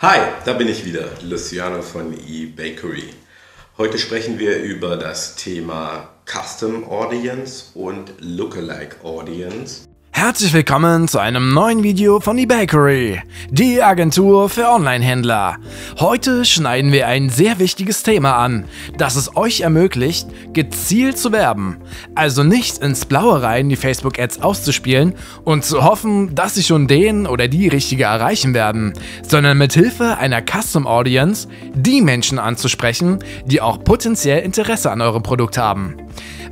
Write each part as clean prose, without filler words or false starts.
Hi, da bin ich wieder, Luciano von eBakery. Heute sprechen wir über das Thema Custom Audience und Lookalike Audience. Herzlich willkommen zu einem neuen Video von eBakery, die Agentur für Online-Händler. Heute schneiden wir ein sehr wichtiges Thema an, das es euch ermöglicht, gezielt zu werben. Also nicht ins Blaue rein die Facebook-Ads auszuspielen und zu hoffen, dass sie schon den oder die Richtige erreichen werden, sondern mit Hilfe einer Custom Audience die Menschen anzusprechen, die auch potenziell Interesse an eurem Produkt haben.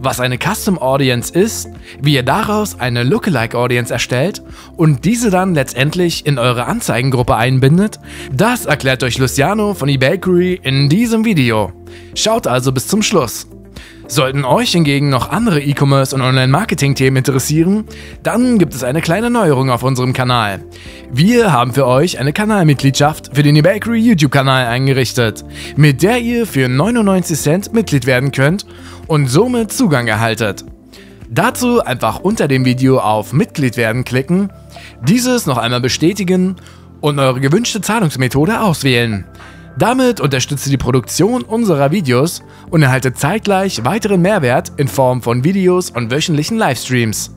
Was eine Custom Audience ist, wie ihr daraus eine Lookalike Audience erstellt und diese dann letztendlich in eure Anzeigengruppe einbindet, das erklärt euch Luciano von eBakery in diesem Video. Schaut also bis zum Schluss. Sollten euch hingegen noch andere E-Commerce und Online-Marketing-Themen interessieren, dann gibt es eine kleine Neuerung auf unserem Kanal. Wir haben für euch eine Kanalmitgliedschaft für den eBakery YouTube-Kanal eingerichtet, mit der ihr für 99 Cent Mitglied werden könnt und somit Zugang erhaltet. Dazu einfach unter dem Video auf Mitglied werden klicken, dieses noch einmal bestätigen und eure gewünschte Zahlungsmethode auswählen. Damit unterstützt ihr die Produktion unserer Videos und erhaltet zeitgleich weiteren Mehrwert in Form von Videos und wöchentlichen Livestreams.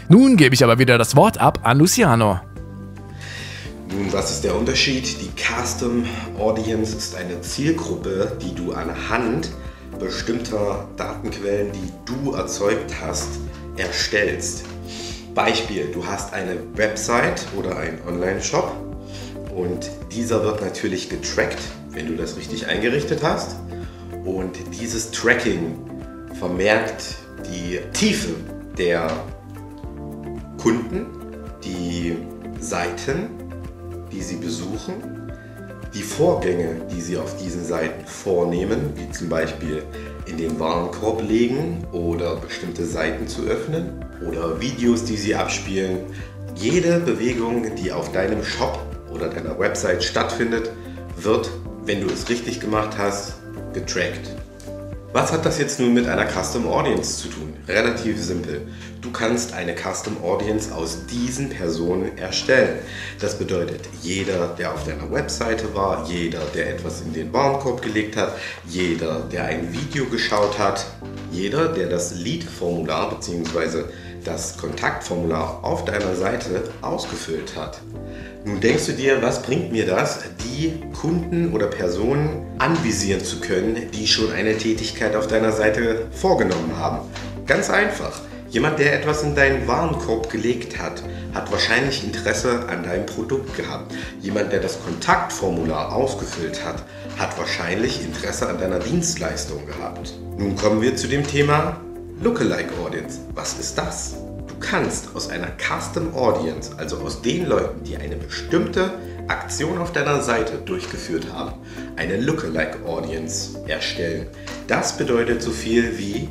Nun gebe ich aber wieder das Wort ab an Luciano. Nun, was ist der Unterschied? Die Custom Audience ist eine Zielgruppe, die du anhand bestimmter Datenquellen, die du erzeugt hast, erstellst. Beispiel, du hast eine Website oder einen Online-Shop und dieser wird natürlich getrackt, wenn du das richtig eingerichtet hast, und dieses Tracking vermerkt die Tiefe der Kunden, die Seiten, die sie besuchen, die Vorgänge, die sie auf diesen Seiten vornehmen, wie zum Beispiel in den Warenkorb legen oder bestimmte Seiten zu öffnen oder Videos, die sie abspielen. Jede Bewegung, die auf deinem Shop oder deiner Website stattfindet, wird, wenn du es richtig gemacht hast, getrackt. Was hat das jetzt nun mit einer Custom Audience zu tun? Relativ simpel. Du kannst eine Custom Audience aus diesen Personen erstellen. Das bedeutet, jeder, der auf deiner Webseite war, jeder, der etwas in den Warenkorb gelegt hat, jeder, der ein Video geschaut hat, jeder, der das Lead-Formular bzw. das Kontaktformular auf deiner Seite ausgefüllt hat. Nun denkst du dir, was bringt mir das, die Kunden oder Personen anvisieren zu können, die schon eine Tätigkeit auf deiner Seite vorgenommen haben? Ganz einfach. Jemand, der etwas in deinen Warenkorb gelegt hat, hat wahrscheinlich Interesse an deinem Produkt gehabt. Jemand, der das Kontaktformular ausgefüllt hat, hat wahrscheinlich Interesse an deiner Dienstleistung gehabt. Nun kommen wir zu dem Thema Lookalike Audience. Was ist das? Du kannst aus einer Custom Audience, also aus den Leuten, die eine bestimmte Aktion auf deiner Seite durchgeführt haben, eine Lookalike Audience erstellen. Das bedeutet so viel wie,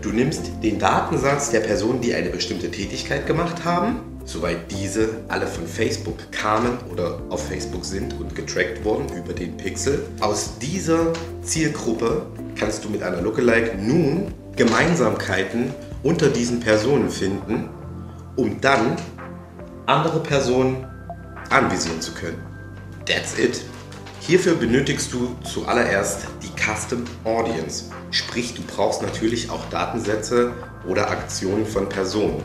du nimmst den Datensatz der Personen, die eine bestimmte Tätigkeit gemacht haben, soweit diese alle von Facebook kamen oder auf Facebook sind und getrackt wurden über den Pixel. Aus dieser Zielgruppe kannst du mit einer Lookalike nun Gemeinsamkeiten unter diesen Personen finden, um dann andere Personen anvisieren zu können. That's it. Hierfür benötigst du zuallererst die Custom Audience, sprich du brauchst natürlich auch Datensätze oder Aktionen von Personen.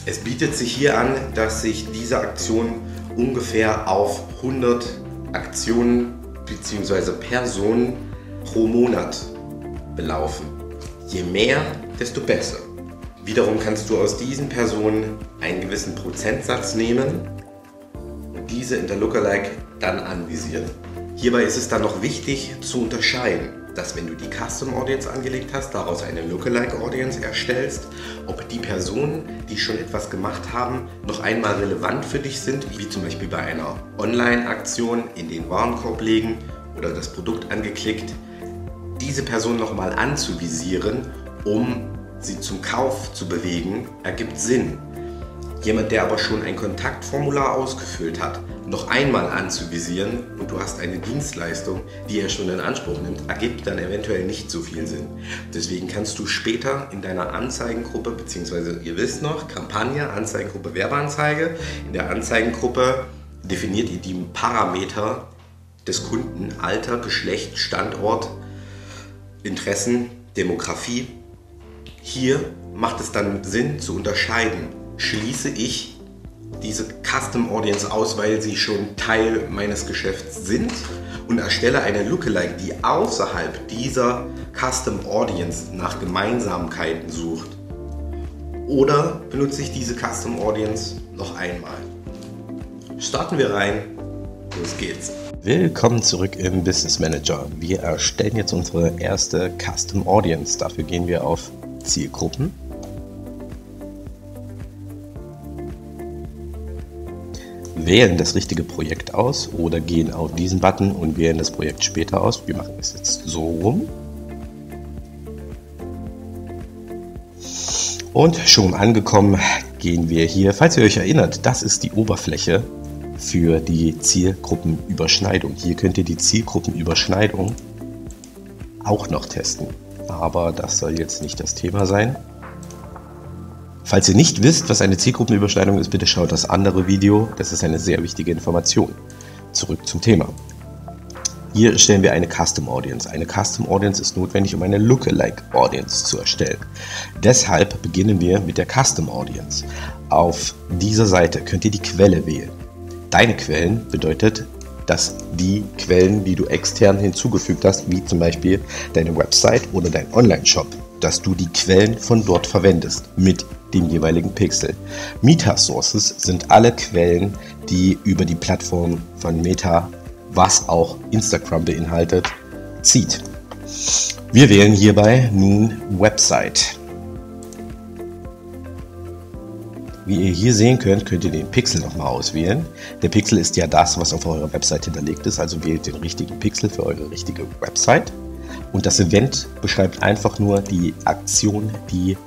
Es bietet sich hier an, dass sich diese Aktionen ungefähr auf 100 Aktionen bzw. Personen pro Monat belaufen. Je mehr, desto besser. Wiederum kannst du aus diesen Personen einen gewissen Prozentsatz nehmen und diese in der Lookalike dann anvisieren. Hierbei ist es dann noch wichtig zu unterscheiden, dass wenn du die Custom Audience angelegt hast, daraus eine Lookalike Audience erstellst, ob die Personen, die schon etwas gemacht haben, noch einmal relevant für dich sind, wie zum Beispiel bei einer Online-Aktion in den Warenkorb legen oder das Produkt angeklickt, diese Person nochmal anzuvisieren, um sie zum Kauf zu bewegen, ergibt Sinn. Jemand, der aber schon ein Kontaktformular ausgefüllt hat, noch einmal anzuvisieren und du hast eine Dienstleistung, die er schon in Anspruch nimmt, ergibt dann eventuell nicht so viel Sinn. Deswegen kannst du später in deiner Anzeigengruppe, beziehungsweise ihr wisst noch, Kampagne, Anzeigengruppe, Werbeanzeige, in der Anzeigengruppe definiert ihr die Parameter, des Kunden, Alter, Geschlecht, Standort, Interessen, Demografie. Hier macht es dann Sinn zu unterscheiden. Schließe ich diese Custom Audience aus, weil sie schon Teil meines Geschäfts sind, und erstelle eine Lookalike, die außerhalb dieser Custom Audience nach Gemeinsamkeiten sucht? Oder benutze ich diese Custom Audience noch einmal? Starten wir rein. Los geht's. Willkommen zurück im Business Manager. Wir erstellen jetzt unsere erste Custom Audience. Dafür gehen wir auf Zielgruppen. Wählen das richtige Projekt aus oder gehen auf diesen Button und wählen das Projekt später aus. Wir machen es jetzt so rum. Und schon angekommen gehen wir hier, falls ihr euch erinnert, das ist die Oberfläche für die Zielgruppenüberschneidung. Hier könnt ihr die Zielgruppenüberschneidung auch noch testen, aber das soll jetzt nicht das Thema sein. Falls ihr nicht wisst, was eine Zielgruppenüberschneidung ist, bitte schaut das andere Video, das ist eine sehr wichtige Information. Zurück zum Thema. Hier stellen wir eine Custom Audience. Eine Custom Audience ist notwendig, um eine Lookalike Audience zu erstellen. Deshalb beginnen wir mit der Custom Audience. Auf dieser Seite könnt ihr die Quelle wählen. Deine Quellen bedeutet, dass die Quellen, die du extern hinzugefügt hast, wie zum Beispiel deine Website oder dein Online-Shop, dass du die Quellen von dort verwendest mit dem jeweiligen Pixel. Meta-Sources sind alle Quellen, die über die Plattform von Meta, was auch Instagram beinhaltet, zieht. Wir wählen hierbei nun Website. Wie ihr hier sehen könnt, könnt ihr den Pixel nochmal auswählen. Der Pixel ist ja das, was auf eurer Website hinterlegt ist, also wählt den richtigen Pixel für eure richtige Website. Und das Event beschreibt einfach nur die Aktion, die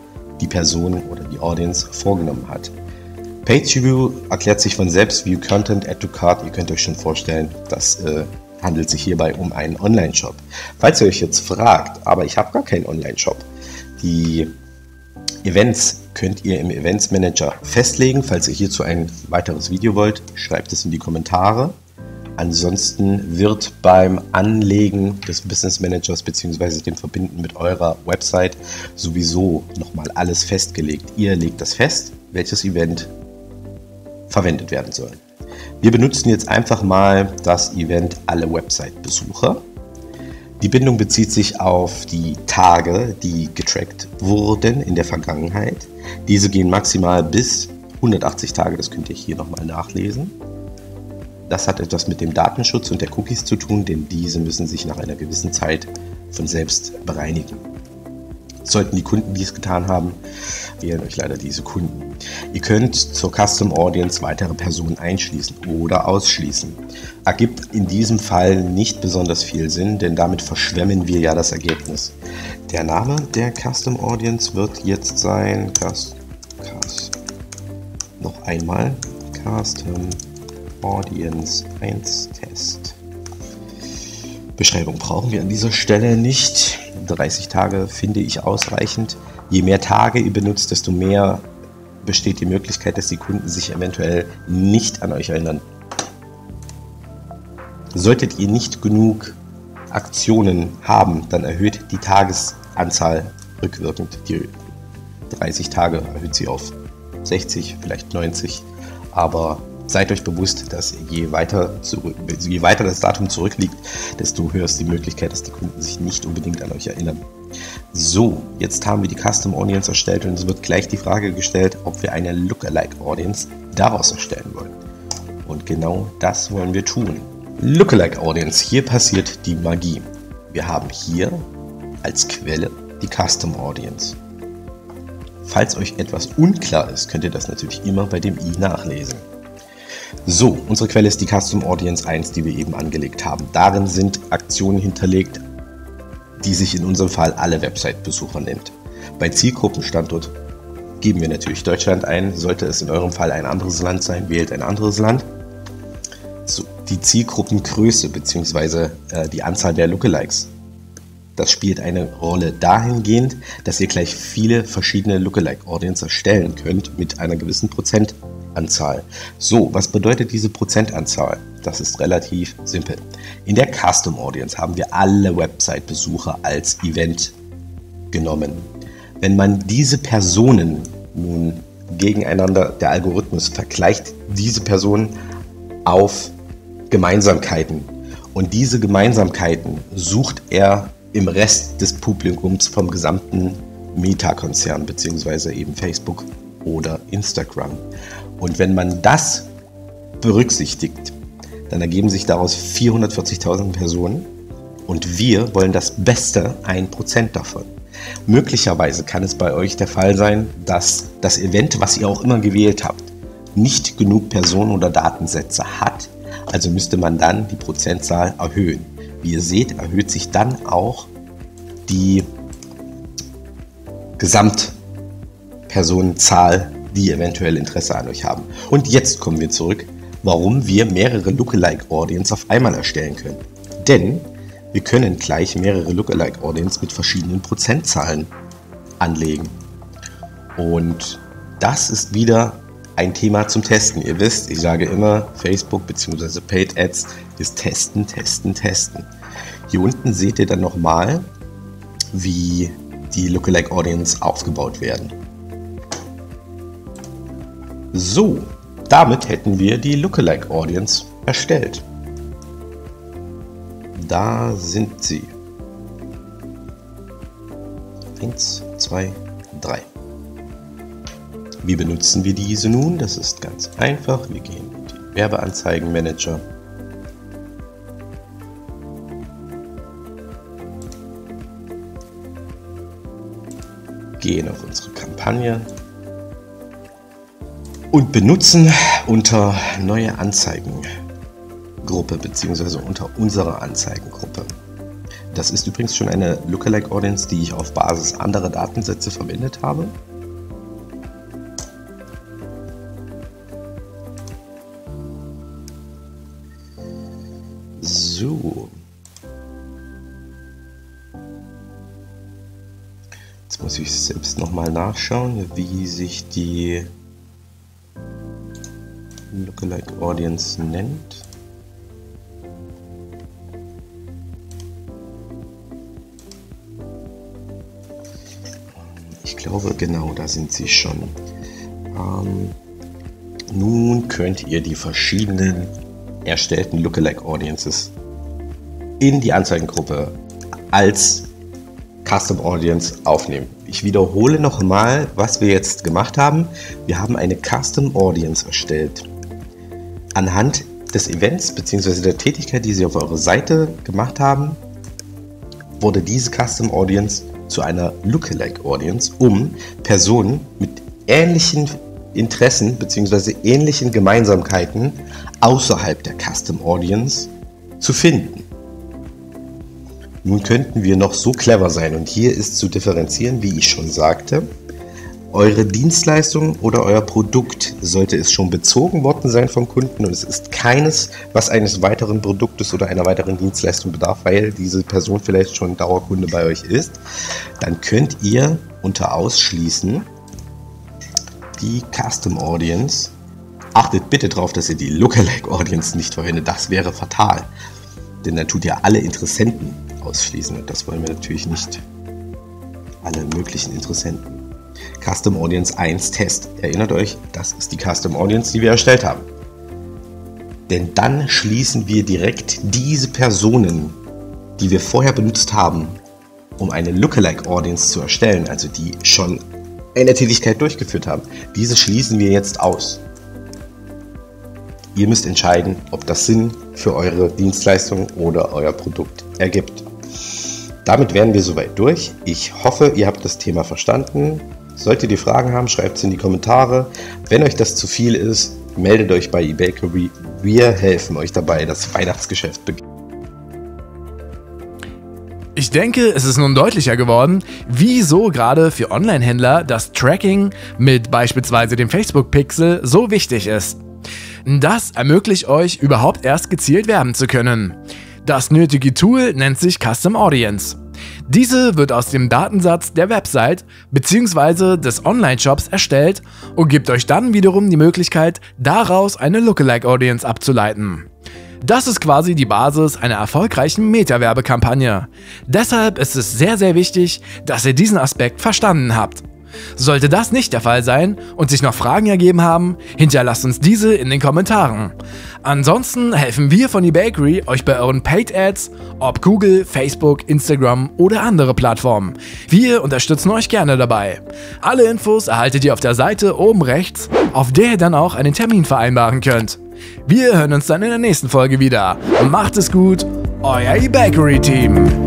die Person oder die Audience vorgenommen hat. Page View erklärt sich von selbst. View Content, Add to Cart. Ihr könnt euch schon vorstellen, das handelt sich hierbei um einen Online-Shop. Falls ihr euch jetzt fragt, aber ich habe gar keinen Online-Shop, die Events könnt ihr im Events Manager festlegen. Falls ihr hierzu ein weiteres Video wollt, schreibt es in die Kommentare. Ansonsten wird beim Anlegen des Business Managers bzw. dem Verbinden mit eurer Website sowieso nochmal alles festgelegt. Ihr legt das fest, welches Event verwendet werden soll. Wir benutzen jetzt einfach mal das Event alle Website-Besucher. Die Bindung bezieht sich auf die Tage, die getrackt wurden in der Vergangenheit. Diese gehen maximal bis 180 Tage, das könnt ihr hier nochmal nachlesen. Das hat etwas mit dem Datenschutz und der Cookies zu tun, denn diese müssen sich nach einer gewissen Zeit von selbst bereinigen. Sollten die Kunden dies getan haben, wählen euch leider diese Kunden. Ihr könnt zur Custom Audience weitere Personen einschließen oder ausschließen. Ergibt in diesem Fall nicht besonders viel Sinn, denn damit verschwemmen wir ja das Ergebnis. Der Name der Custom Audience wird jetzt sein noch einmal Custom Audience 1 Test. Beschreibung brauchen wir an dieser Stelle nicht. 30 Tage finde ich ausreichend. Je mehr Tage ihr benutzt, desto mehr besteht die Möglichkeit, dass die Kunden sich eventuell nicht an euch erinnern. Solltet ihr nicht genug Aktionen haben, dann erhöht die Tagesanzahl rückwirkend. Die 30 Tage erhöht sie auf 60, vielleicht 90, aber seid euch bewusst, dass je weiter das Datum zurückliegt, desto höher ist die Möglichkeit, dass die Kunden sich nicht unbedingt an euch erinnern. So, jetzt haben wir die Custom Audience erstellt und es wird gleich die Frage gestellt, ob wir eine Lookalike Audience daraus erstellen wollen. Und genau das wollen wir tun. Lookalike Audience, hier passiert die Magie. Wir haben hier als Quelle die Custom Audience. Falls euch etwas unklar ist, könnt ihr das natürlich immer bei dem i nachlesen. So, unsere Quelle ist die Custom Audience 1, die wir eben angelegt haben. Darin sind Aktionen hinterlegt, die sich in unserem Fall alle Website-Besucher nennt. Bei Zielgruppenstandort geben wir natürlich Deutschland ein. Sollte es in eurem Fall ein anderes Land sein, wählt ein anderes Land. So, die Zielgruppengröße bzw. die Anzahl der Lookalikes. Das spielt eine Rolle dahingehend, dass ihr gleich viele verschiedene Lookalike-Audience erstellen könnt mit einer gewissen Prozentanzahl. So, was bedeutet diese Prozentanzahl? Das ist relativ simpel. In der Custom Audience haben wir alle Website-Besucher als Event genommen. Wenn man diese Personen nun gegeneinander, der Algorithmus vergleicht diese Personen auf Gemeinsamkeiten. Und diese Gemeinsamkeiten sucht er im Rest des Publikums vom gesamten Meta-Konzern, beziehungsweise eben Facebook oder Instagram. Und wenn man das berücksichtigt, dann ergeben sich daraus 440.000 Personen und wir wollen das beste 1% davon. Möglicherweise kann es bei euch der Fall sein, dass das Event, was ihr auch immer gewählt habt, nicht genug Personen oder Datensätze hat. Also müsste man dann die Prozentzahl erhöhen. Wie ihr seht, erhöht sich dann auch die Gesamtpersonenzahl, die eventuell Interesse an euch haben. Und jetzt kommen wir zurück, warum wir mehrere Lookalike Audience auf einmal erstellen können. Denn wir können gleich mehrere Lookalike Audience mit verschiedenen Prozentzahlen anlegen. Und das ist wieder ein Thema zum Testen. Ihr wisst, ich sage immer, Facebook bzw. Paid Ads ist testen, testen, testen. Hier unten seht ihr dann nochmal, wie die Lookalike Audience aufgebaut werden. So, damit hätten wir die Lookalike Audience erstellt. Da sind sie. 1, 2, 3. Wie benutzen wir diese nun? Das ist ganz einfach. Wir gehen in den Werbeanzeigenmanager. Gehen auf unsere Kampagne und benutzen unter neue Anzeigengruppe bzw. unter unserer Anzeigengruppe. Das ist übrigens schon eine Lookalike Audience, die ich auf Basis anderer Datensätze verwendet habe. So. Jetzt muss ich selbst nochmal nachschauen, wie sich die Lookalike Audience nennt. Ich glaube, genau, da sind sie schon. Nun könnt ihr die verschiedenen erstellten Lookalike Audiences in die Anzeigengruppe als Custom Audience aufnehmen. Ich wiederhole nochmal, was wir jetzt gemacht haben. Wir haben eine Custom Audience erstellt. Anhand des Events bzw. der Tätigkeit, die Sie auf eurer Seite gemacht haben, wurde diese Custom Audience zu einer Lookalike Audience, um Personen mit ähnlichen Interessen bzw. ähnlichen Gemeinsamkeiten außerhalb der Custom Audience zu finden. Nun könnten wir noch so clever sein und hier ist zu differenzieren, wie ich schon sagte. Eure Dienstleistung oder euer Produkt, sollte es schon bezogen worden sein vom Kunden und es ist keines, was eines weiteren Produktes oder einer weiteren Dienstleistung bedarf, weil diese Person vielleicht schon Dauerkunde bei euch ist, dann könnt ihr unter Ausschließen die Custom Audience. Achtet bitte darauf, dass ihr die Lookalike Audience nicht verwendet, das wäre fatal. Denn dann tut ihr alle Interessenten ausschließen und das wollen wir natürlich nicht. Alle möglichen Interessenten. Custom Audience 1 Test. Erinnert euch, das ist die Custom Audience, die wir erstellt haben. Denn dann schließen wir direkt diese Personen, die wir vorher benutzt haben, um eine Lookalike Audience zu erstellen, also die schon eine Tätigkeit durchgeführt haben. Diese schließen wir jetzt aus. Ihr müsst entscheiden, ob das Sinn für eure Dienstleistung oder euer Produkt ergibt. Damit wären wir soweit durch. Ich hoffe, ihr habt das Thema verstanden. Solltet ihr Fragen haben, schreibt es in die Kommentare. Wenn euch das zu viel ist, meldet euch bei eBakery. Wir helfen euch dabei, das Weihnachtsgeschäft beginnt. Ich denke, es ist nun deutlicher geworden, wieso gerade für Online-Händler das Tracking mit beispielsweise dem Facebook-Pixel so wichtig ist. Das ermöglicht euch, überhaupt erst gezielt werben zu können. Das nötige Tool nennt sich Custom Audience. Diese wird aus dem Datensatz der Website bzw. des Online-Shops erstellt und gibt euch dann wiederum die Möglichkeit, daraus eine Lookalike Audience abzuleiten. Das ist quasi die Basis einer erfolgreichen Meta-Werbekampagne. Deshalb ist es sehr, sehr wichtig, dass ihr diesen Aspekt verstanden habt. Sollte das nicht der Fall sein und sich noch Fragen ergeben haben, hinterlasst uns diese in den Kommentaren. Ansonsten helfen wir von eBakery euch bei euren Paid Ads, ob Google, Facebook, Instagram oder andere Plattformen. Wir unterstützen euch gerne dabei. Alle Infos erhaltet ihr auf der Seite oben rechts, auf der ihr dann auch einen Termin vereinbaren könnt. Wir hören uns dann in der nächsten Folge wieder. Macht es gut, euer eBakery Team.